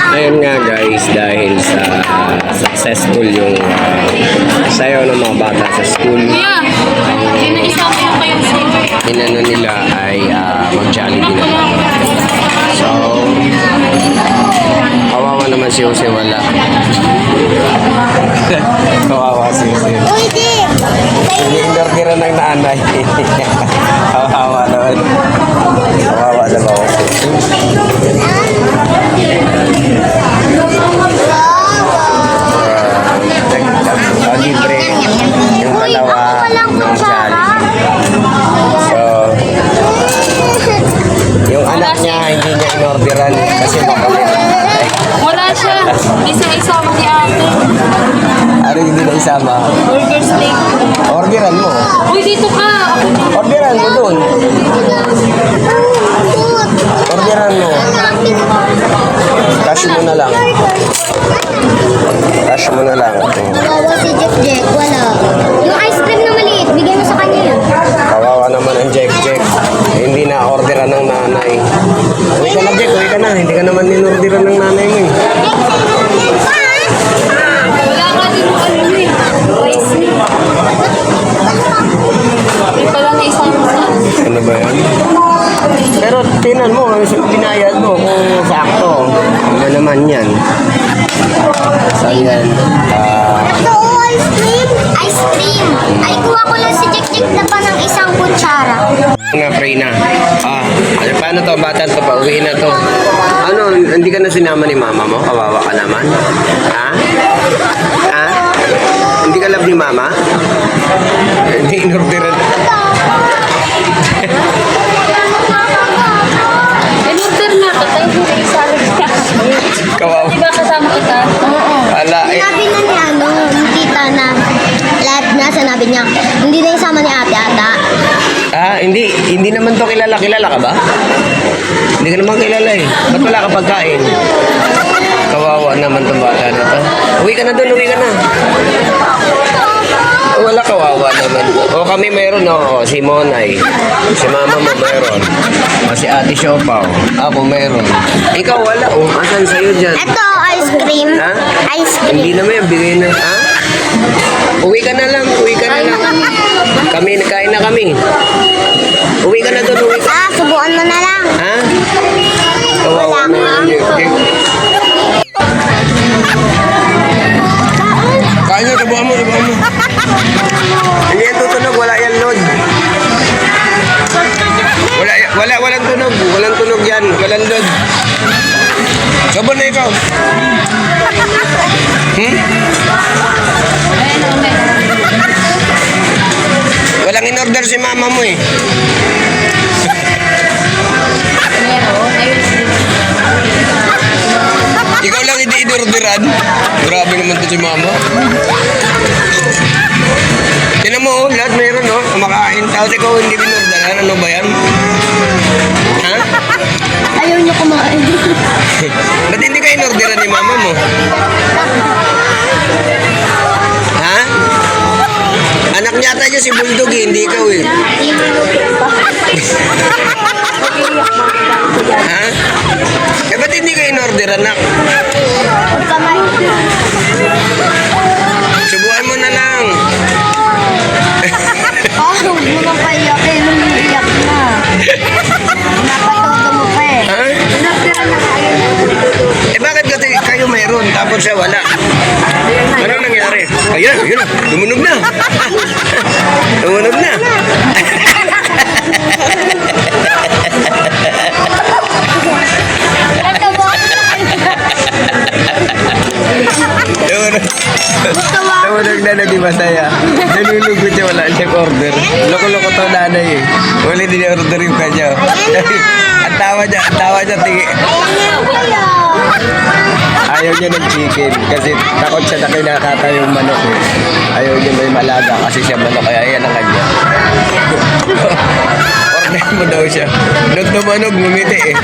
Ayun nga guys, dahil sa successful yung sayaw ng mga bata sa school, inano nila ay mag-Jollibee na lang. So, kawawa naman si Jose, wala. Kawawa si Jose. Ini-orderan ng nanay. Kawawa naman. Kawawa naman Jose. Libre yung dalawa ng Jollibee. So, yung anak niya hindi niya inorderan kasi makulit. Wala siya. Isa-isama ni ate. Ano hindi na isama? Burger steak. Orderan mo. Uy, dito ka. Orderan mo dun. Orderan mo. Cash mo na lang. Cash mo na lang. Kawawa si Jack. Wala. Yung ice cream na maliit, bigay mo sa kanya yun. Kawawa naman ang Jack. Hindi na orderan ng nanay. Uwi ka na Jack, uwi ka na. Hindi ka naman ninorderan ng nanay mo eh. Wala ka din mo ano eh. Rice meal. Hindi pala na isama sa Ano ba yan? Pero tinan mo, binayad mo kung sakto. Ano naman yan? So yan. Ito, ice cream. Ice cream. Ay, kuha ko lang si Jack na pa ng isang kutsara. Nga, pray na. Ano, paano to? Bata to pa? Uwi na to. Ano, hindi ka na sinama ni mama mo? Kawawa ka naman? Ha? Ha? Hindi ka love ni mama? Hindi inorderan. in-order na kita. Hindi salad ka. Kawawa. Di ba kasama kita? Oo. Ala, eh. Sinabi na ni yung tita na lahat na sinabi niya, hindi na yung sama ni ate ata. Hindi naman to kilala. Kilala ka ba? Hindi ka naman kilala eh. Ba't wala ka pagkain? Kawawa naman tong bata na to. Uwi ka na doon, uwi ka na. Wala, kawawa naman. O kami meron, o. Si Monay. Si mama mo meron. O si ate Siopaw. Ako meron. Ikaw wala, o. Asan sa'yo dyan? Ito, ice cream. Ha? Ice Hindi cream. naman yan, bigay na. Ha? Uwi ka na lang, uwi ka na lang. Kami, nakain na kami. Uwi ka na doon, uwi ka. Subuan mo na lang. Ha? Kawawa naman yun. Kain nyo, tabuhan mo, tabuhan mo. Hindi yan tutunog, wala yan load. Walang tunog. Walang tunog yan. Walang load. Sabon na ikaw. Walang in-order si mama mo eh. Ikaw lang hindi in-orderan. Grabe naman to si mama. Tinan mo, lahat meron, no? Kumakain. Tapos ikaw hindi in-orderan. Ano ba yan? Ha? Ayaw niyo kumain. Ba't hindi ka in-orderan ni mama mo? Ha? Anak niya ata niya si Bulldog eh, hindi ikaw eh. Ha? Eh ba't hindi ka in-order anak? Subukan mo na lang. Huwag mo nang paiyakin. Umiiyak na. Napatodo mo pa eh. Ha? Eh bakit kasi kayo mayroon tapos siya wala? Ano nangyari? Ayun, yun. Tumunog na. Tumunog na. Tumunog na, naging masaya. Nalulugot siya, wala siyang order. Loko-loko to nanay eh. Wala din order yung kanya. Ang tawa niya, tingin. Ayaw niya ng chicken kasi takot siya na kinakata yung manok eh. Ayaw niya may malaga kasi siya manok kaya yan ang kanya. Order mo daw siya. Nung tumanog, ngumiti eh.